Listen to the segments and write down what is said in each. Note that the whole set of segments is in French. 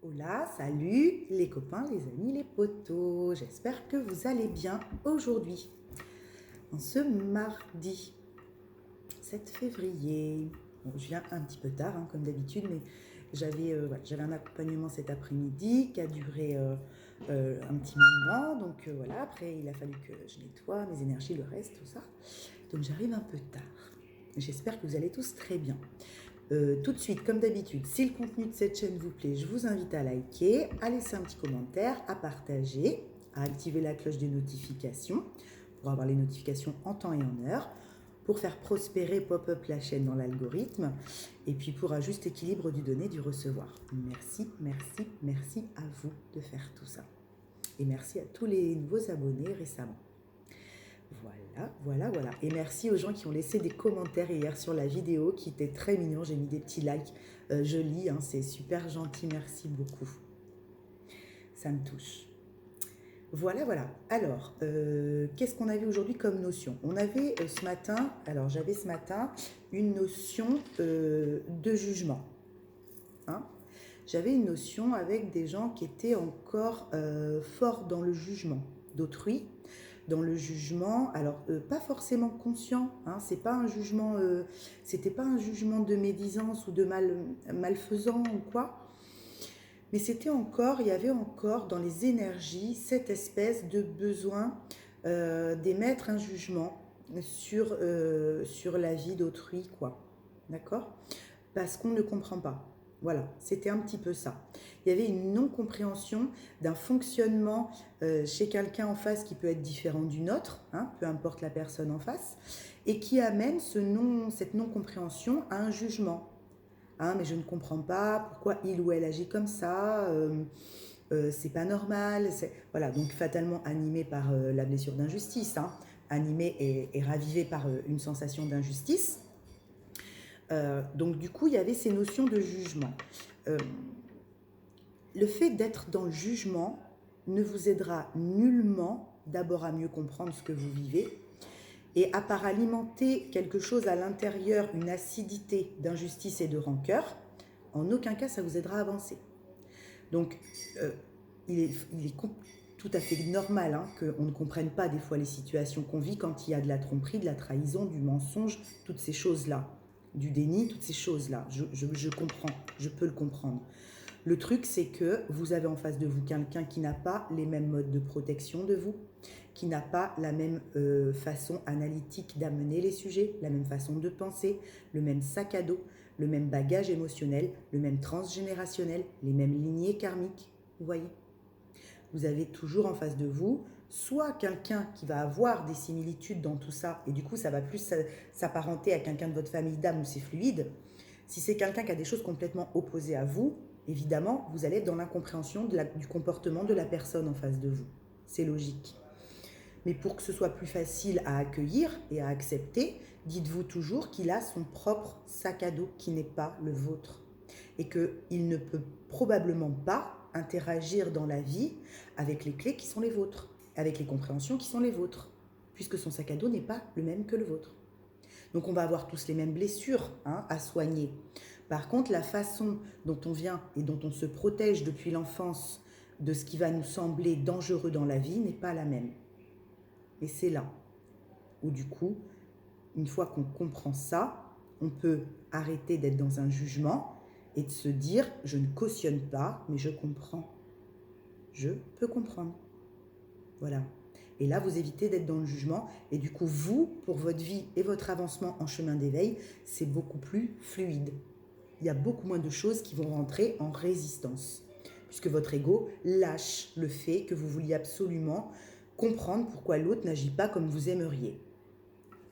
Hola, salut les copains, les amis, les potos. J'espère que vous allez bien aujourd'hui, en ce mardi 7 février. Bon, je viens un petit peu tard, comme d'habitude, mais j'avais un accompagnement cet après-midi qui a duré un petit moment. Donc voilà, après il a fallu que je nettoie mes énergies, le reste, tout ça. Donc j'arrive un peu tard. J'espère que vous allez tous très bien. Tout de suite, comme d'habitude, si le contenu de cette chaîne vous plaît, je vous invite à liker, à laisser un petit commentaire, à partager, à activer la cloche des notifications pour avoir les notifications en temps et en heure, pour faire prospérer pop-up la chaîne dans l'algorithme et puis pour un juste équilibre du donner, du recevoir. Merci, merci, merci à vous de faire tout ça. Et merci à tous les nouveaux abonnés récemment. Voilà. Et merci aux gens qui ont laissé des commentaires hier sur la vidéo, qui étaient très mignons. J'ai mis des petits likes. Je lis, c'est super gentil. Merci beaucoup. Ça me touche. Voilà. Alors, qu'est-ce qu'on avait aujourd'hui comme notion? On avait j'avais ce matin une notion de jugement. J'avais une notion avec des gens qui étaient encore forts dans le jugement d'autrui, dans le jugement, alors pas forcément conscient, c'est pas un jugement, c'était pas un jugement de médisance ou de malfaisant ou quoi, mais il y avait encore dans les énergies cette espèce de besoin d'émettre un jugement sur la vie d'autrui, quoi, d'accord? Parce qu'on ne comprend pas. Voilà, c'était un petit peu ça. Il y avait une non-compréhension d'un fonctionnement chez quelqu'un en face qui peut être différent du nôtre, peu importe la personne en face, et qui amène cette non-compréhension à un jugement. Mais je ne comprends pas pourquoi il ou elle agit comme ça, c'est pas normal. Voilà, donc fatalement animé par la blessure d'injustice, animé et ravivé par une sensation d'injustice. Donc du coup, il y avait ces notions de jugement. Le fait d'être dans le jugement ne vous aidera nullement d'abord à mieux comprendre ce que vous vivez et à part alimenter quelque chose à l'intérieur, une acidité d'injustice et de rancœur, en aucun cas ça vous aidera à avancer. Donc il est tout à fait normal qu'on ne comprenne pas des fois les situations qu'on vit quand il y a de la tromperie, de la trahison, du mensonge, toutes ces choses-là, du déni, toutes ces choses-là. Je comprends, je peux le comprendre. Le truc, c'est que vous avez en face de vous quelqu'un qui n'a pas les mêmes modes de protection de vous, qui n'a pas la même façon analytique d'amener les sujets, la même façon de penser, le même sac à dos, le même bagage émotionnel, le même transgénérationnel, les mêmes lignées karmiques. Vous voyez ? Vous avez toujours en face de vous soit quelqu'un qui va avoir des similitudes dans tout ça, et du coup ça va plus s'apparenter à quelqu'un de votre famille d'âme où c'est fluide. Si c'est quelqu'un qui a des choses complètement opposées à vous, évidemment, vous allez être dans l'incompréhension du comportement de la personne en face de vous. C'est logique. Mais pour que ce soit plus facile à accueillir et à accepter, dites-vous toujours qu'il a son propre sac à dos qui n'est pas le vôtre. Et qu'il ne peut probablement pas interagir dans la vie avec les clés qui sont les vôtres, avec les compréhensions qui sont les vôtres, puisque son sac à dos n'est pas le même que le vôtre. Donc on va avoir tous les mêmes blessures à soigner. Par contre, la façon dont on vient et dont on se protège depuis l'enfance de ce qui va nous sembler dangereux dans la vie n'est pas la même. Et c'est là où du coup, une fois qu'on comprend ça, on peut arrêter d'être dans un jugement et de se dire, je ne cautionne pas, mais je comprends. Je peux comprendre. Voilà. Et là, vous évitez d'être dans le jugement. Et du coup, vous, pour votre vie et votre avancement en chemin d'éveil, c'est beaucoup plus fluide. Il y a beaucoup moins de choses qui vont rentrer en résistance, puisque votre ego lâche le fait que vous vouliez absolument comprendre pourquoi l'autre n'agit pas comme vous aimeriez.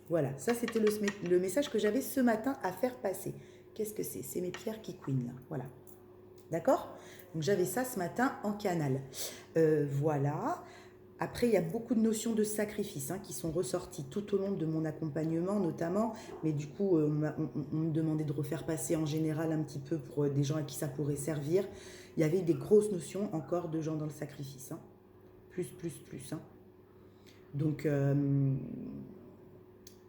Voilà, ça c'était le message que j'avais ce matin à faire passer. Qu'est-ce que c'est? C'est mes pierres qui couinent là, voilà. D'accord? Donc j'avais ça ce matin en canal. Voilà. Après, il y a beaucoup de notions de sacrifice qui sont ressorties tout au long de mon accompagnement notamment, mais du coup, on me demandait de refaire passer en général un petit peu pour des gens à qui ça pourrait servir. Il y avait des grosses notions encore de gens dans le sacrifice. Plus. Donc,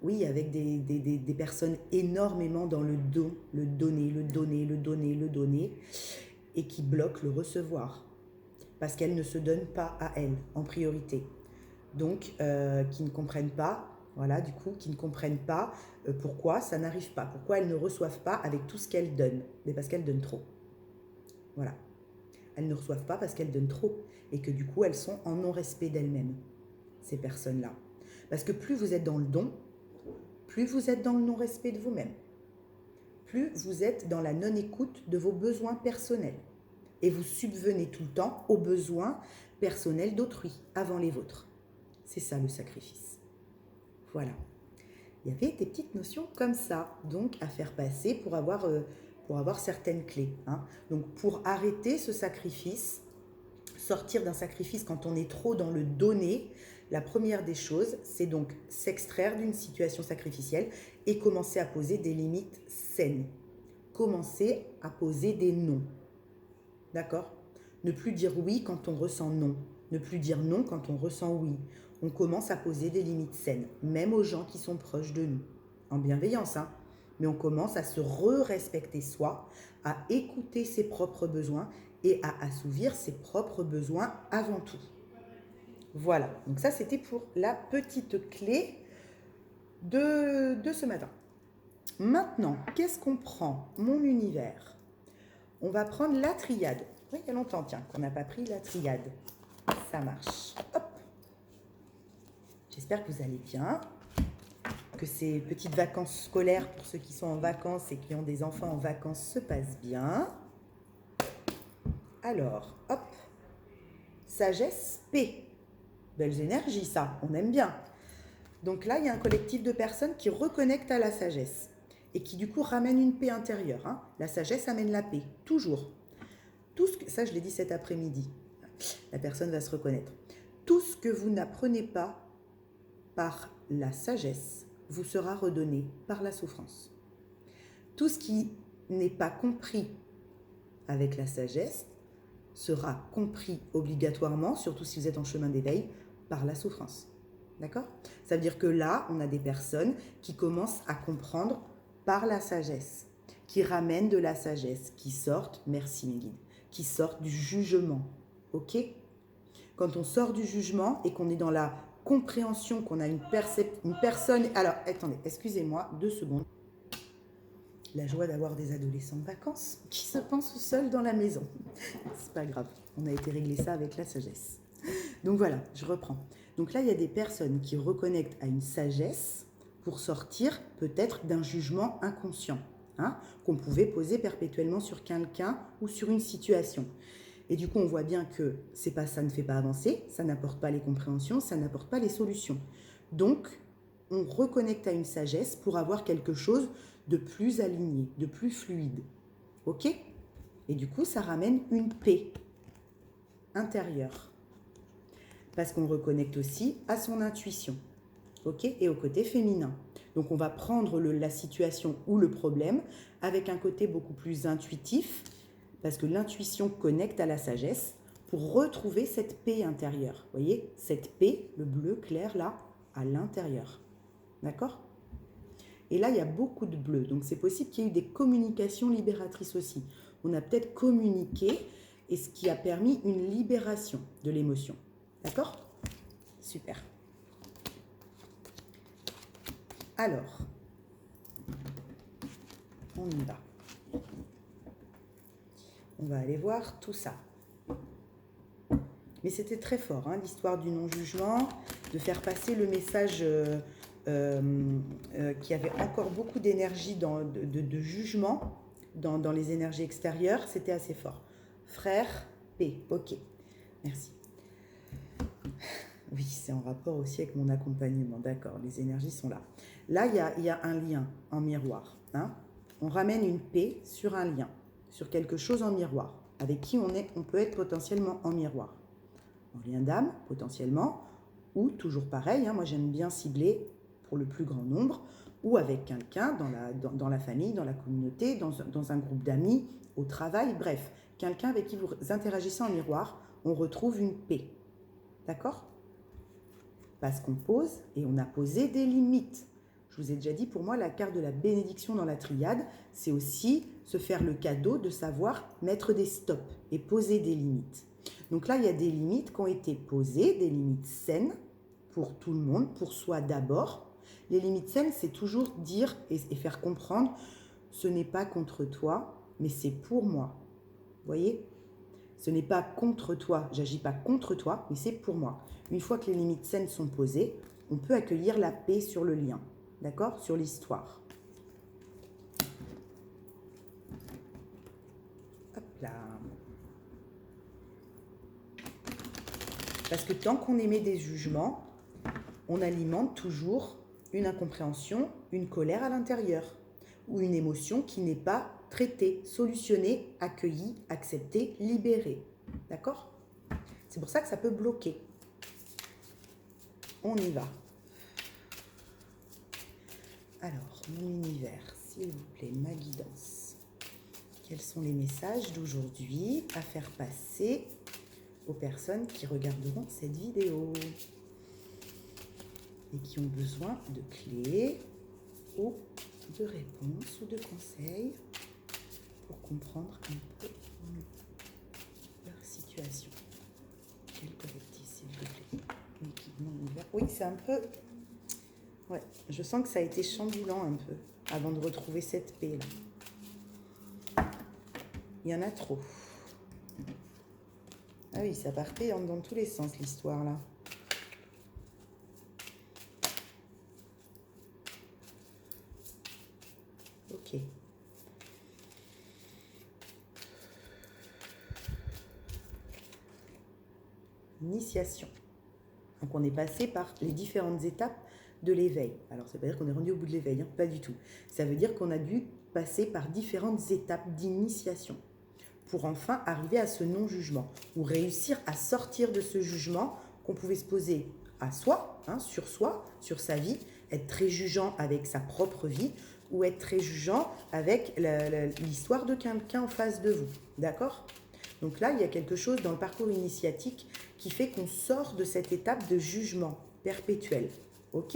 oui, avec des personnes énormément dans le don, le donner. et qui bloquent le recevoir parce qu'elles ne se donnent pas à elles en priorité. Donc, qui ne comprennent pas, voilà, du coup, qui ne comprennent pas pourquoi ça n'arrive pas, pourquoi elles ne reçoivent pas avec tout ce qu'elles donnent, mais parce qu'elles donnent trop. Voilà. Elles ne reçoivent pas parce qu'elles donnent trop et que du coup, elles sont en non-respect d'elles-mêmes, ces personnes-là. Parce que plus vous êtes dans le don, plus vous êtes dans le non-respect de vous-même, plus vous êtes dans la non-écoute de vos besoins personnels. Et vous subvenez tout le temps aux besoins personnels d'autrui, avant les vôtres. C'est ça le sacrifice. Voilà. Il y avait des petites notions comme ça, donc à faire passer pour avoir certaines clés. Hein. Donc pour arrêter ce sacrifice, sortir d'un sacrifice quand on est trop dans le donner, la première des choses, c'est donc s'extraire d'une situation sacrificielle et commencer à poser des limites saines. Commencer à poser des non. D'accord ? Ne plus dire oui quand on ressent non. Ne plus dire non quand on ressent oui. On commence à poser des limites saines, même aux gens qui sont proches de nous. En bienveillance, hein. Mais on commence à se re-respecter soi, à écouter ses propres besoins et à assouvir ses propres besoins avant tout. Voilà, donc ça c'était pour la petite clé de ce matin. Maintenant, qu'est-ce qu'on prend ? Mon univers. On va prendre la triade. Oui, il y a longtemps, tiens, qu'on n'a pas pris la triade. Ça marche. Hop. J'espère que vous allez bien, que ces petites vacances scolaires pour ceux qui sont en vacances et qui ont des enfants en vacances se passent bien. Alors, hop. Sagesse P. Belles énergies, ça, on aime bien. Donc là, il y a un collectif de personnes qui reconnectent à la sagesse et qui du coup ramènent une paix intérieure. Hein. La sagesse amène la paix, toujours. Tout ce que, ça, je l'ai dit cet après-midi. La personne va se reconnaître. Tout ce que vous n'apprenez pas par la sagesse vous sera redonné par la souffrance. Tout ce qui n'est pas compris avec la sagesse sera compris obligatoirement, surtout si vous êtes en chemin d'éveil, par la souffrance. D'accord ? Ça veut dire que là, on a des personnes qui commencent à comprendre par la sagesse, qui ramènent de la sagesse, qui sortent, merci mes guides, qui sortent du jugement. Ok ? Quand on sort du jugement et qu'on est dans la compréhension, qu'on a une personne... Alors, attendez, excusez-moi, 2 secondes. La joie d'avoir des adolescents de vacances qui se pensent seuls dans la maison. C'est pas grave, on a été régler ça avec la sagesse. Donc voilà, je reprends. Donc là, il y a des personnes qui reconnectent à une sagesse pour sortir peut-être d'un jugement inconscient, hein, qu'on pouvait poser perpétuellement sur quelqu'un ou sur une situation. Et du coup, on voit bien que ça ne fait pas avancer, ça n'apporte pas les compréhensions, ça n'apporte pas les solutions. Donc, on reconnecte à une sagesse pour avoir quelque chose de plus aligné, de plus fluide. Ok ? Et du coup, ça ramène une paix intérieure. Parce qu'on reconnecte aussi à son intuition. Ok ? Et au côté féminin. Donc, on va prendre la situation ou le problème avec un côté beaucoup plus intuitif, parce que l'intuition connecte à la sagesse pour retrouver cette paix intérieure. Vous voyez ? Cette paix, le bleu clair là, à l'intérieur. D'accord ? Et là, il y a beaucoup de bleu. Donc, c'est possible qu'il y ait eu des communications libératrices aussi. On a peut-être communiqué et ce qui a permis une libération de l'émotion. D'accord ? Super. Alors, on y va. On va aller voir tout ça. Mais c'était très fort, hein, l'histoire du non-jugement, de faire passer le message qui avait encore beaucoup d'énergie de jugement dans les énergies extérieures. C'était assez fort. Frère P. Ok, merci. Oui, c'est en rapport aussi avec mon accompagnement. D'accord, les énergies sont là. Là, il y a un lien en miroir. Hein. On ramène une paix sur un lien, sur quelque chose en miroir, avec qui on peut être potentiellement en miroir. En lien d'âme, potentiellement, ou toujours pareil, hein, moi j'aime bien cibler pour le plus grand nombre, ou avec quelqu'un dans la famille, dans la communauté, dans un groupe d'amis, au travail, bref, quelqu'un avec qui vous interagissez en miroir, on retrouve une paix. D'accord ? Parce qu'on pose et on a posé des limites. Je vous ai déjà dit, pour moi, la carte de la bénédiction dans la triade, c'est aussi se faire le cadeau de savoir mettre des stops et poser des limites. Donc là, il y a des limites qui ont été posées, des limites saines pour tout le monde, pour soi d'abord. Les limites saines, c'est toujours dire et faire comprendre, ce n'est pas contre toi, mais c'est pour moi. Vous voyez ? Ce n'est pas contre toi, j'agis pas contre toi, mais c'est pour moi. Une fois que les limites saines sont posées, on peut accueillir la paix sur le lien, d'accord ? Sur l'histoire. Hop là. Parce que tant qu'on émet des jugements, on alimente toujours une incompréhension, une colère à l'intérieur, ou une émotion qui n'est pas traitée, solutionnée, accueillie, acceptée, libérée. D'accord ? C'est pour ça que ça peut bloquer. On y va. Alors, mon univers, s'il vous plaît, ma guidance. Quels sont les messages d'aujourd'hui à faire passer aux personnes qui regarderont cette vidéo et qui ont besoin de clés ou de réponses ou de conseils pour comprendre un peu leur situation. Quel collectif, s'il vous plaît. Oui, c'est un peu... Ouais, je sens que ça a été chamboulant un peu avant de retrouver cette paix là. Il y en a trop. Ah oui, ça partait dans tous les sens l'histoire là. Ok. Initiation. Donc on est passé par les différentes étapes de l'éveil. Alors ça veut pas dire qu'on est rendu au bout de l'éveil, hein, pas du tout. Ça veut dire qu'on a dû passer par différentes étapes d'initiation pour enfin arriver à ce non-jugement ou réussir à sortir de ce jugement qu'on pouvait se poser à soi, hein, sur sa vie, être très jugeant avec sa propre vie ou être très jugeant avec l'histoire de quelqu'un en face de vous. D'accord ? Donc là, il y a quelque chose dans le parcours initiatique qui fait qu'on sort de cette étape de jugement perpétuel. Ok ?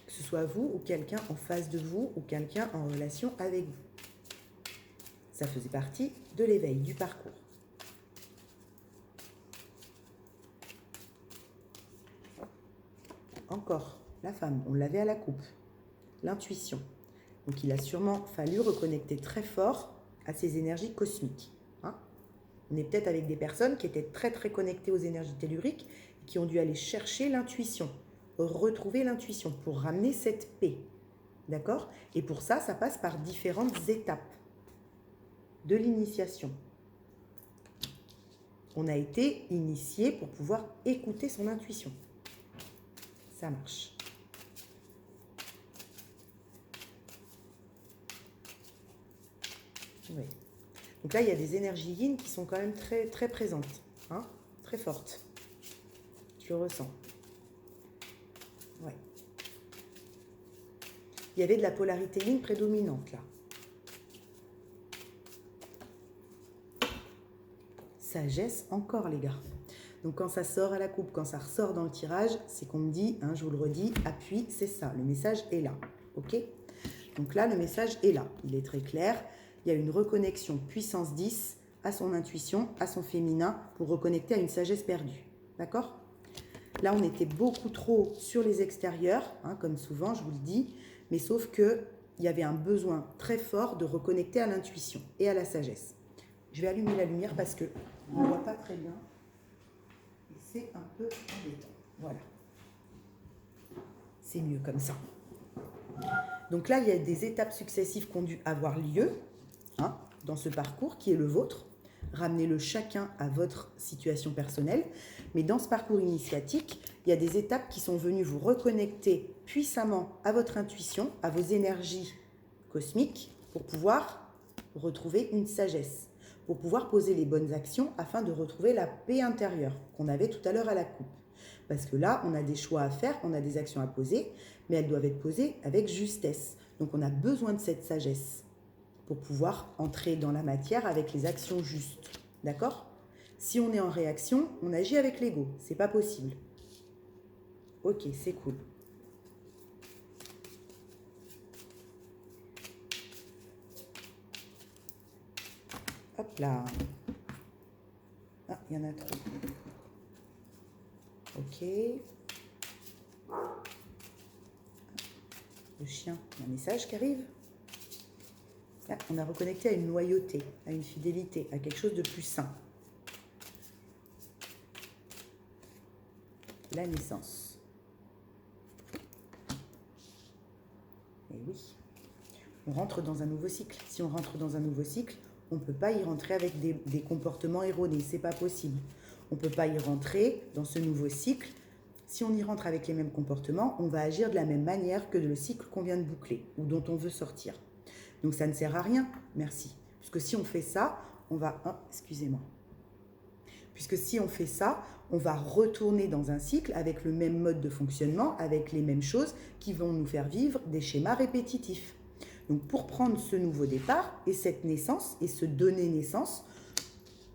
Que ce soit vous ou quelqu'un en face de vous ou quelqu'un en relation avec vous. Ça faisait partie de l'éveil, du parcours. Encore, la femme, on l'avait à la coupe. L'intuition. Donc il a sûrement fallu reconnecter très fort à ces énergies cosmiques. Hein ? On est peut-être avec des personnes qui étaient très très connectées aux énergies telluriques et qui ont dû aller chercher l'intuition, retrouver l'intuition pour ramener cette paix. D'accord ? Et pour ça, ça passe par différentes étapes de l'initiation. On a été initié pour pouvoir écouter son intuition. Ça marche. Oui. Donc là, il y a des énergies yin qui sont quand même très, très présentes, hein, très fortes. Je le ressens. Ouais. Il y avait de la polarité yin prédominante là. Sagesse encore, les gars. Donc quand ça sort à la coupe, quand ça ressort dans le tirage, c'est qu'on me dit, hein, je vous le redis, appui, c'est ça. Le message est là. Ok ? Donc là, le message est là. Il est très clair. Il y a une reconnexion puissance 10 à son intuition, à son féminin, pour reconnecter à une sagesse perdue. D'accord ? Là, on était beaucoup trop sur les extérieurs, hein, comme souvent, je vous le dis, mais sauf qu'il y avait un besoin très fort de reconnecter à l'intuition et à la sagesse. Je vais allumer la lumière parce qu'on ne voit pas très bien. Et c'est un peu embêtant. Voilà. C'est mieux comme ça. Donc là, il y a des étapes successives qui ont dû avoir lieu, hein, dans ce parcours qui est le vôtre. Ramenez-le chacun à votre situation personnelle. Mais dans ce parcours initiatique, il y a des étapes qui sont venues vous reconnecter puissamment à votre intuition, à vos énergies cosmiques, pour pouvoir retrouver une sagesse, pour pouvoir poser les bonnes actions afin de retrouver la paix intérieure qu'on avait tout à l'heure à la coupe. Parce que là, on a des choix à faire, on a des actions à poser, mais elles doivent être posées avec justesse. Donc on a besoin de cette sagesse pour pouvoir entrer dans la matière avec les actions justes. D'accord ? Si on est en réaction, on agit avec l'ego. C'est pas possible. Ok, c'est cool. Hop là. Ah, il y en a trop. Ok. Le chien, il y a un message qui arrive. Là, on a reconnecté à une loyauté, à une fidélité, à quelque chose de plus sain. La naissance. Et oui. On rentre dans un nouveau cycle. Si on rentre dans un nouveau cycle, on ne peut pas y rentrer avec des comportements erronés. C'est pas possible. On ne peut pas y rentrer dans ce nouveau cycle. Si on y rentre avec les mêmes comportements, on va agir de la même manière que le cycle qu'on vient de boucler ou dont on veut sortir. Donc ça ne sert à rien, merci. Puisque si on fait ça, on va... Oh, excusez-moi. Puisque si on fait ça, on va retourner dans un cycle avec le même mode de fonctionnement, avec les mêmes choses qui vont nous faire vivre des schémas répétitifs. Donc pour prendre ce nouveau départ et cette naissance et se donner naissance,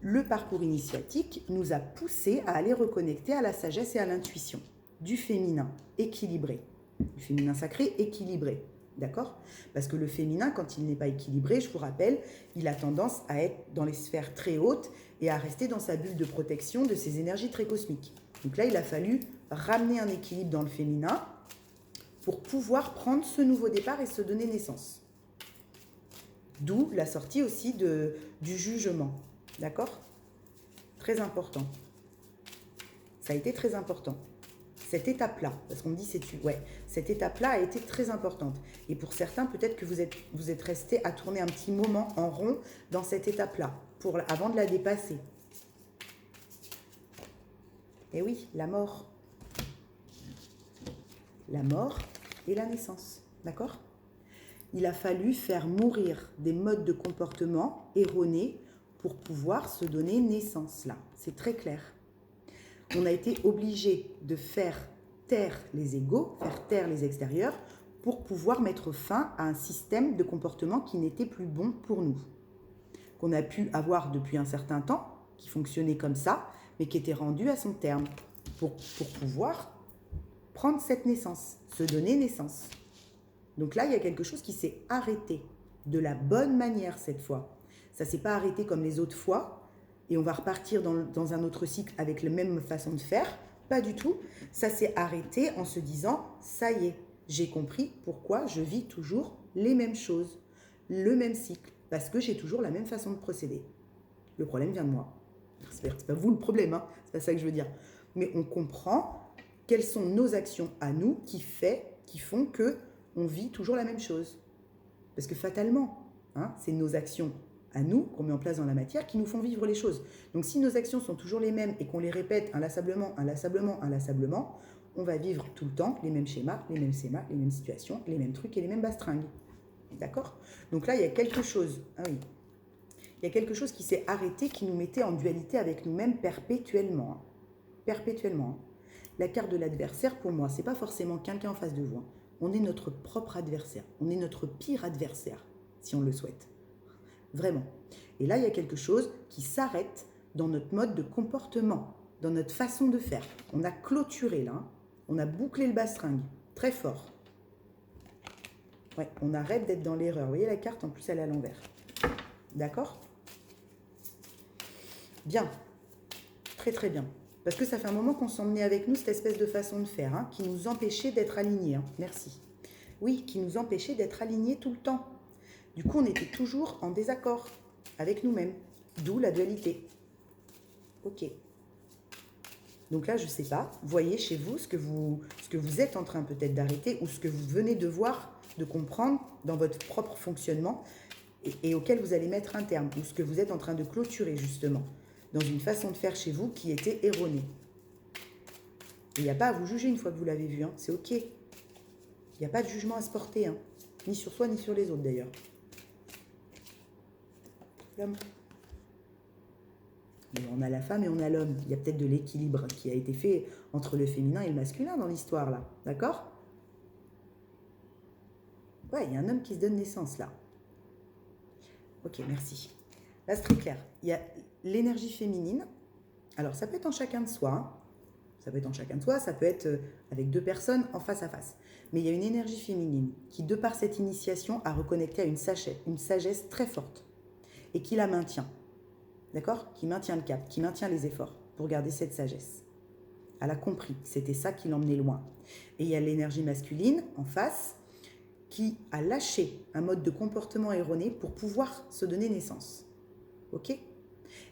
le parcours initiatique nous a poussé à aller reconnecter à la sagesse et à l'intuition du féminin équilibré, du féminin sacré équilibré, d'accord? Parce que le féminin, quand il n'est pas équilibré, je vous rappelle, il a tendance à être dans les sphères très hautes et à rester dans sa bulle de protection de ses énergies très cosmiques. Donc là, il a fallu ramener un équilibre dans le féminin pour pouvoir prendre ce nouveau départ et se donner naissance. D'où la sortie aussi du jugement. D'accord? Très important. Ça a été très important. Cette étape-là, parce qu'on me dit cette étape-là a été très importante. Et pour certains, peut-être que vous êtes restés à tourner un petit moment en rond dans cette étape-là, avant de la dépasser. Et oui, la mort. La mort et la naissance. D'accord? Il a fallu faire mourir des modes de comportement erronés pour pouvoir se donner naissance là. C'est très clair. On a été obligé de faire taire les égos, faire taire les extérieurs pour pouvoir mettre fin à un système de comportement qui n'était plus bon pour nous. Qu'on a pu avoir depuis un certain temps, qui fonctionnait comme ça, mais qui était rendu à son terme pour pouvoir prendre cette naissance, se donner naissance. Donc là, il y a quelque chose qui s'est arrêté de la bonne manière cette fois. Ça ne s'est pas arrêté comme les autres fois et on va repartir dans un autre cycle avec la même façon de faire. Pas du tout. Ça s'est arrêté en se disant, ça y est, j'ai compris pourquoi je vis toujours les mêmes choses, le même cycle, parce que j'ai toujours la même façon de procéder. Le problème vient de moi. C'est pas vous le problème, hein, c'est pas ça que je veux dire. Mais on comprend quelles sont nos actions à nous qui font que on vit toujours la même chose. Parce que fatalement, hein, c'est nos actions à nous, qu'on met en place dans la matière, qui nous font vivre les choses. Donc si nos actions sont toujours les mêmes et qu'on les répète inlassablement, on va vivre tout le temps les mêmes schémas, les mêmes situations, les mêmes trucs et les mêmes bastringues. D'accord? Donc là, il y a quelque chose. Ah oui. Il y a quelque chose qui s'est arrêté, qui nous mettait en dualité avec nous-mêmes perpétuellement. Hein. Perpétuellement. Hein. La carte de l'adversaire, pour moi, c'est pas forcément quelqu'un en face de vous. Hein. On est notre propre adversaire. On est notre pire adversaire, si on le souhaite. Vraiment. Et là, il y a quelque chose qui s'arrête dans notre mode de comportement, dans notre façon de faire. On a clôturé là, hein. On a bouclé le bastringue, très fort. Ouais, on arrête d'être dans l'erreur. Vous voyez la carte, en plus, elle est à l'envers. D'accord? Bien. Très, très bien. Parce que ça fait un moment qu'on s'emmenait avec nous cette espèce de façon de faire, hein, qui nous empêchait d'être alignés. Hein. Merci. Oui, qui nous empêchait d'être alignés tout le temps. Du coup, on était toujours en désaccord avec nous-mêmes. D'où la dualité. Ok. Donc là, je ne sais pas. Voyez chez vous ce que vous êtes en train peut-être d'arrêter ou ce que vous venez de voir, de comprendre dans votre propre fonctionnement et auquel vous allez mettre un terme. Ou ce que vous êtes en train de clôturer justement dans une façon de faire chez vous qui était erronée. Il n'y a pas à vous juger une fois que vous l'avez vu. Hein. C'est ok. Il n'y a pas de jugement à se porter. Hein. Ni sur soi, ni sur les autres d'ailleurs. L'homme. On a la femme et on a l'homme. Il y a peut-être de l'équilibre qui a été fait entre le féminin et le masculin dans l'histoire, là. D'accord? Ouais, il y a un homme qui se donne naissance, là. Ok, merci. Là, c'est très clair. Il y a l'énergie féminine. Alors, ça peut être en chacun de soi. Hein. Ça peut être en chacun de soi, ça peut être avec deux personnes en face à face. Mais il y a une énergie féminine qui, de par cette initiation, a reconnecté à une sagesse très forte et qui la maintient. d'accord? Qui maintient le cap, qui maintient les efforts pour garder cette sagesse. Elle a compris que c'était ça qui l'emmenait loin. Et il y a l'énergie masculine en face qui a lâché un mode de comportement erroné pour pouvoir se donner naissance. Ok?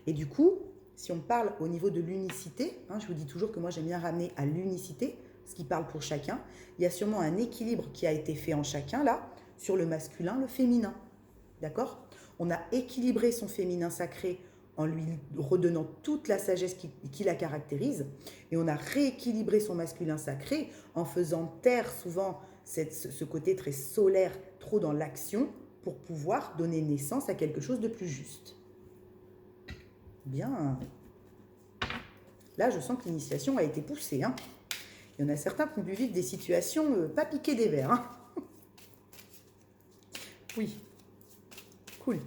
Et du coup, si on parle au niveau de l'unicité, je vous dis toujours que moi j'aime bien ramener à l'unicité, ce qui parle pour chacun, il y a sûrement un équilibre qui a été fait en chacun là, sur le masculin, le féminin. D'accord? On a équilibré son féminin sacré en lui redonnant toute la sagesse qui la caractérise, et on a rééquilibré son masculin sacré en faisant taire souvent ce côté très solaire, trop dans l'action, pour pouvoir donner naissance à quelque chose de plus juste. Bien. Là, je sens que l'initiation a été poussée. Hein. Il y en a certains qui ont dû vivre des situations pas piquées des verres. Hein. Oui. Cool.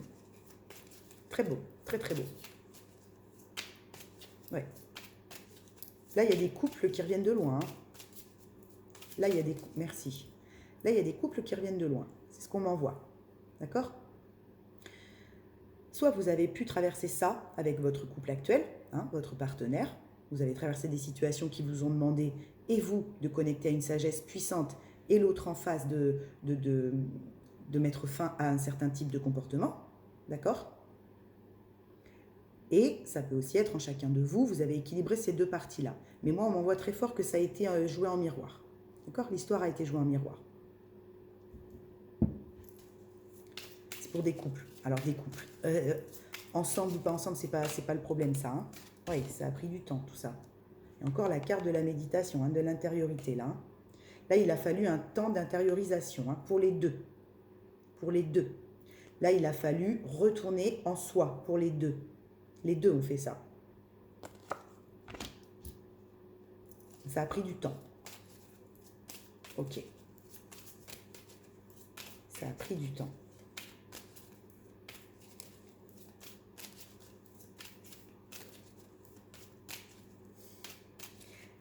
Très beau. Très, très beau. Ouais. Là, il y a des couples qui reviennent de loin. Hein. Là, il y a des... Merci. Là, il y a des couples qui reviennent de loin. C'est ce qu'on m'envoie. D'accord ? Soit vous avez pu traverser ça avec votre couple actuel, votre partenaire. Vous avez traversé des situations qui vous ont demandé, et vous, de connecter à une sagesse puissante, et l'autre en face de mettre fin à un certain type de comportement. D'accord ? Et ça peut aussi être en chacun de vous, vous avez équilibré ces deux parties-là. Mais moi, on m'envoie très fort que ça a été joué en miroir. D'accord ? L'histoire a été jouée en miroir. C'est pour des couples. Alors, des couples. Ensemble ou pas ensemble, c'est pas le problème, ça. Hein. Oui, ça a pris du temps, tout ça. Et encore la carte de la méditation, de l'intériorité, là. Là, il a fallu un temps d'intériorisation, pour les deux. Pour les deux. Là, il a fallu retourner en soi, pour les deux. Les deux ont fait ça. Ça a pris du temps. Ok. Ça a pris du temps.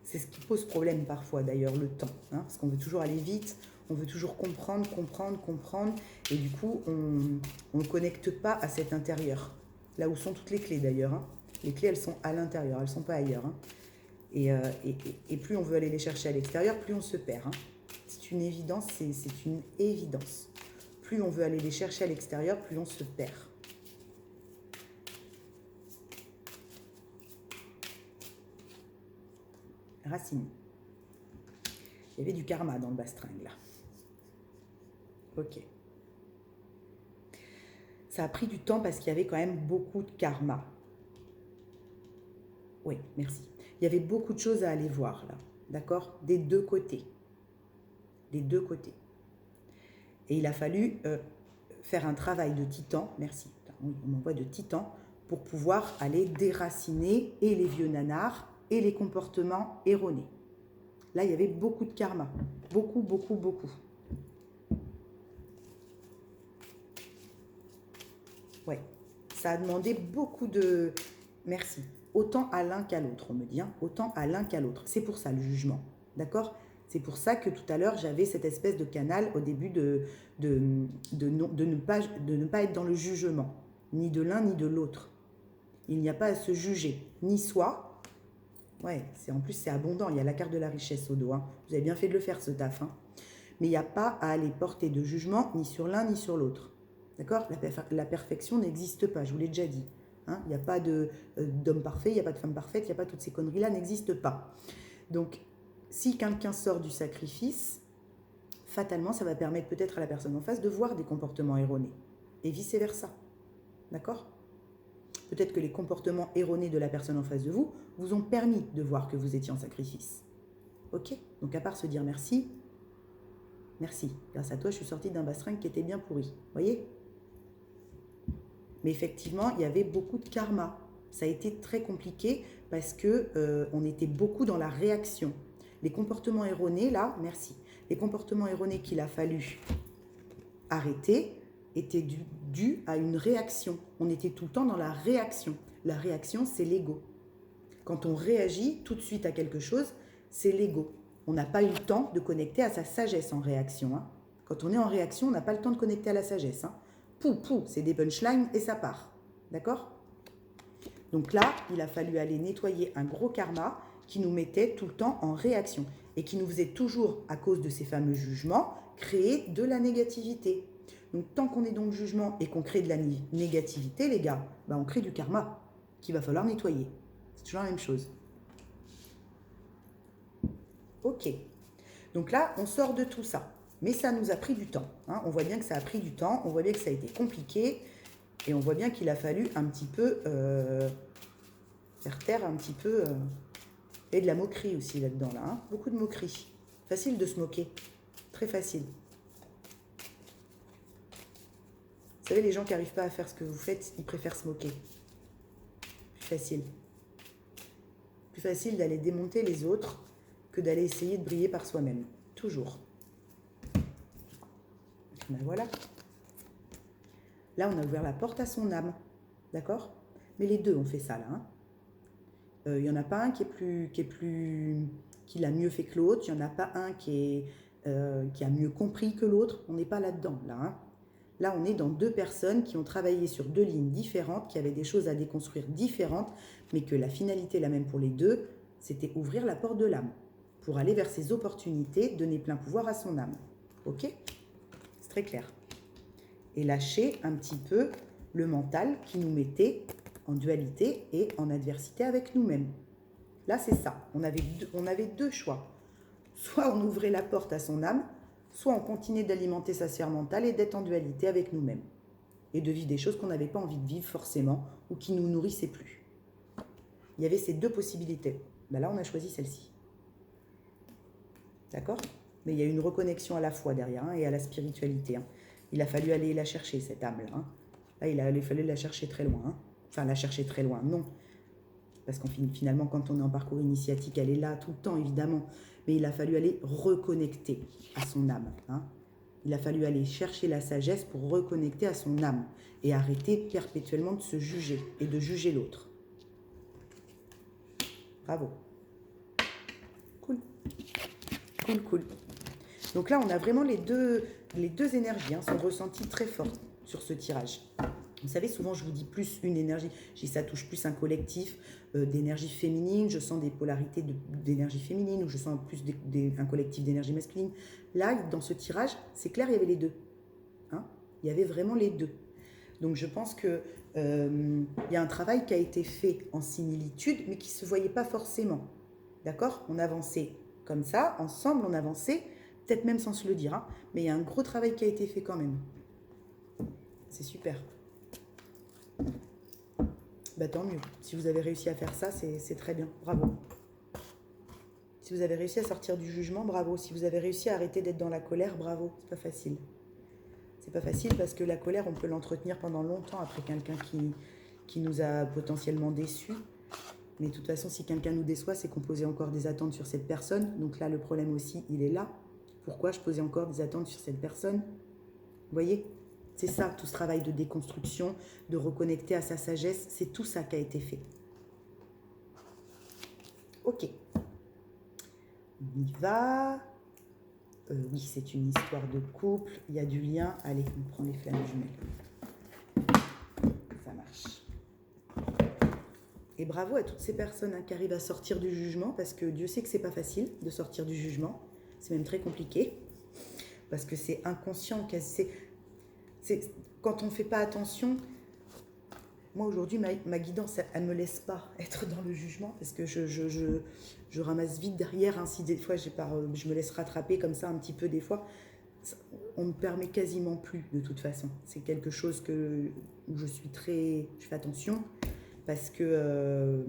C'est ce qui pose problème parfois d'ailleurs, le temps. Parce qu'on veut toujours aller vite, on veut toujours comprendre. Et du coup, on ne connecte pas à cet intérieur. Là où sont toutes les clés d'ailleurs. Les clés, elles sont à l'intérieur, elles ne sont pas ailleurs. Et plus on veut aller les chercher à l'extérieur, plus on se perd. C'est une évidence, c'est une évidence. Plus on veut aller les chercher à l'extérieur, plus on se perd. Racine. Il y avait du karma dans le bastringue, là. Ok. Ça a pris du temps parce qu'il y avait quand même beaucoup de karma. Oui, merci. Il y avait beaucoup de choses à aller voir, là. D'accord ? Des deux côtés. Des deux côtés. Et il a fallu faire un travail de titan, merci, on m'envoie de titan, pour pouvoir aller déraciner et les vieux nanars et les comportements erronés. Là, il y avait beaucoup de karma. Beaucoup. Ouais, ça a demandé beaucoup de... Merci. Autant à l'un qu'à l'autre, on me dit. Autant à l'un qu'à l'autre. C'est pour ça, le jugement. D'accord ? C'est pour ça que tout à l'heure, j'avais cette espèce de canal au début de ne pas être dans le jugement. Ni de l'un, ni de l'autre. Il n'y a pas à se juger. Ni soi... Ouais, en plus, c'est abondant. Il y a la carte de la richesse au dos. Vous avez bien fait de le faire, ce taf. Mais il n'y a pas à aller porter de jugement ni sur l'un ni sur l'autre. D'accord ? La perfection n'existe pas, je vous l'ai déjà dit. Il n'y a pas d'homme parfait, il n'y a pas de femme parfaite, il n'y a pas toutes ces conneries-là, n'existent pas. Donc, si quelqu'un sort du sacrifice, fatalement, ça va permettre peut-être à la personne en face de voir des comportements erronés. Et vice-versa. D'accord ? Peut-être que les comportements erronés de la personne en face de vous vous ont permis de voir que vous étiez en sacrifice. Ok ? Donc à part se dire merci, grâce à toi, je suis sortie d'un bastringue qui était bien pourri. Voyez ? Mais effectivement, il y avait beaucoup de karma. Ça a été très compliqué parce que on était beaucoup dans la réaction. Les comportements erronés, là, merci. Les comportements erronés qu'il a fallu arrêter étaient dus à une réaction. On était tout le temps dans la réaction. La réaction, c'est l'ego. Quand on réagit tout de suite à quelque chose, c'est l'ego. On n'a pas eu le temps de connecter à sa sagesse en réaction. Quand on est en réaction, on n'a pas le temps de connecter à la sagesse. Pou, c'est des punchlines et ça part. D'accord ? Donc là, il a fallu aller nettoyer un gros karma qui nous mettait tout le temps en réaction et qui nous faisait toujours, à cause de ces fameux jugements, créer de la négativité. Donc tant qu'on est dans le jugement et qu'on crée de la négativité, les gars, bah on crée du karma qu'il va falloir nettoyer. C'est toujours la même chose. Ok. Donc là, on sort de tout ça. Mais ça nous a pris du temps. Hein. On voit bien que ça a pris du temps, on voit bien que ça a été compliqué, et on voit bien qu'il a fallu un petit peu faire taire un petit peu... et de la moquerie aussi là-dedans, là. Hein. Beaucoup de moquerie. Facile de se moquer. Très facile. Vous savez, les gens qui n'arrivent pas à faire ce que vous faites, ils préfèrent se moquer. Plus facile. Plus facile d'aller démonter les autres que d'aller essayer de briller par soi-même. Toujours. Ben voilà. Là, on a ouvert la porte à son âme. D'accord? Mais les deux ont fait ça, là. Il n'y en a pas un qui l'a mieux fait que l'autre. Il n'y en a pas un qui a mieux compris que l'autre. On n'est pas là-dedans, là. Hein. Là, on est dans deux personnes qui ont travaillé sur deux lignes différentes, qui avaient des choses à déconstruire différentes, mais que la finalité, la même pour les deux, c'était ouvrir la porte de l'âme pour aller vers ses opportunités, donner plein pouvoir à son âme. Ok? C'est très clair. Et lâcher un petit peu le mental qui nous mettait en dualité et en adversité avec nous-mêmes. Là, c'est ça. On avait deux choix. Soit on ouvrait la porte à son âme, soit on continuait d'alimenter sa sphère mentale et d'être en dualité avec nous-mêmes. Et de vivre des choses qu'on n'avait pas envie de vivre forcément ou qui ne nous nourrissaient plus. Il y avait ces deux possibilités. Ben là, on a choisi celle-ci. D'accord? Mais il y a une reconnexion à la foi derrière et à la spiritualité. Hein. Il a fallu aller la chercher, cette âme-là. Hein. Là, il a fallu la chercher très loin. Hein. Enfin, la chercher très loin, non. Parce qu'en finalement, quand on est en parcours initiatique, elle est là tout le temps, évidemment. Mais il a fallu aller reconnecter à son âme. Hein. Il a fallu aller chercher la sagesse pour reconnecter à son âme et arrêter perpétuellement de se juger et de juger l'autre. Bravo. Cool. Cool, cool. Donc là, on a vraiment les deux énergies sont ressenties très fortes sur ce tirage. Vous savez, souvent, je vous dis plus une énergie. Ça touche plus un collectif d'énergie féminine. Je sens des polarités d'énergie féminine ou je sens plus un collectif d'énergie masculine. Là, dans ce tirage, c'est clair, il y avait les deux. Hein, il y avait vraiment les deux. Donc, je pense qu'il y a un travail qui a été fait en similitude, mais qui ne se voyait pas forcément. D'accord? On avançait comme ça, ensemble, on avançait, peut-être même sans se le dire. Hein, mais il y a un gros travail qui a été fait quand même. C'est super. Bah, tant mieux. Si vous avez réussi à faire ça, c'est très bien. Bravo. Si vous avez réussi à sortir du jugement, bravo. Si vous avez réussi à arrêter d'être dans la colère, bravo. C'est pas facile. C'est pas facile parce que la colère, on peut l'entretenir pendant longtemps après quelqu'un qui nous a potentiellement déçus. Mais de toute façon, si quelqu'un nous déçoit, c'est qu'on posait encore des attentes sur cette personne. Donc là, le problème aussi, il est là. Pourquoi je posais encore des attentes sur cette personne? Vous voyez? C'est ça, tout ce travail de déconstruction, de reconnecter à sa sagesse, c'est tout ça qui a été fait. Ok. On y va. Oui, c'est une histoire de couple, il y a du lien. Allez, on prend les flammes jumelles. Ça marche. Et bravo à toutes ces personnes qui arrivent à sortir du jugement, parce que Dieu sait que c'est pas facile de sortir du jugement. C'est même très compliqué, parce que c'est inconscient, quand on ne fait pas attention. Moi, aujourd'hui, ma guidance, elle ne me laisse pas être dans le jugement parce que je ramasse vite derrière. Hein, si des fois, je me laisse rattraper comme ça un petit peu des fois, on ne me permet quasiment plus de toute façon. C'est quelque chose où je fais attention parce que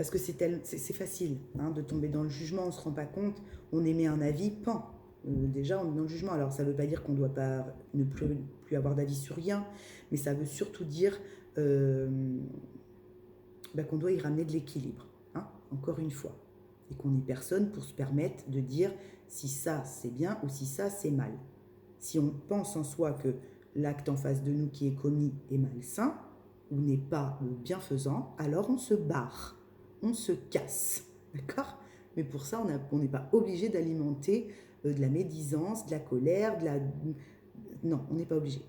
c'est facile de tomber dans le jugement. On ne se rend pas compte, on émet un avis, pan. Déjà, on est dans le jugement. Alors, ça ne veut pas dire qu'on ne doit pas ne plus avoir d'avis sur rien, mais ça veut surtout dire qu'on doit y ramener de l'équilibre, encore une fois. Et qu'on n'est personne pour se permettre de dire si ça, c'est bien ou si ça, c'est mal. Si on pense en soi que l'acte en face de nous qui est commis est malsain ou n'est pas bienfaisant, alors on se barre, on se casse, d'accord ? Mais pour ça, on n'est pas obligé d'alimenter de la médisance, de la colère, non, on n'est pas obligé.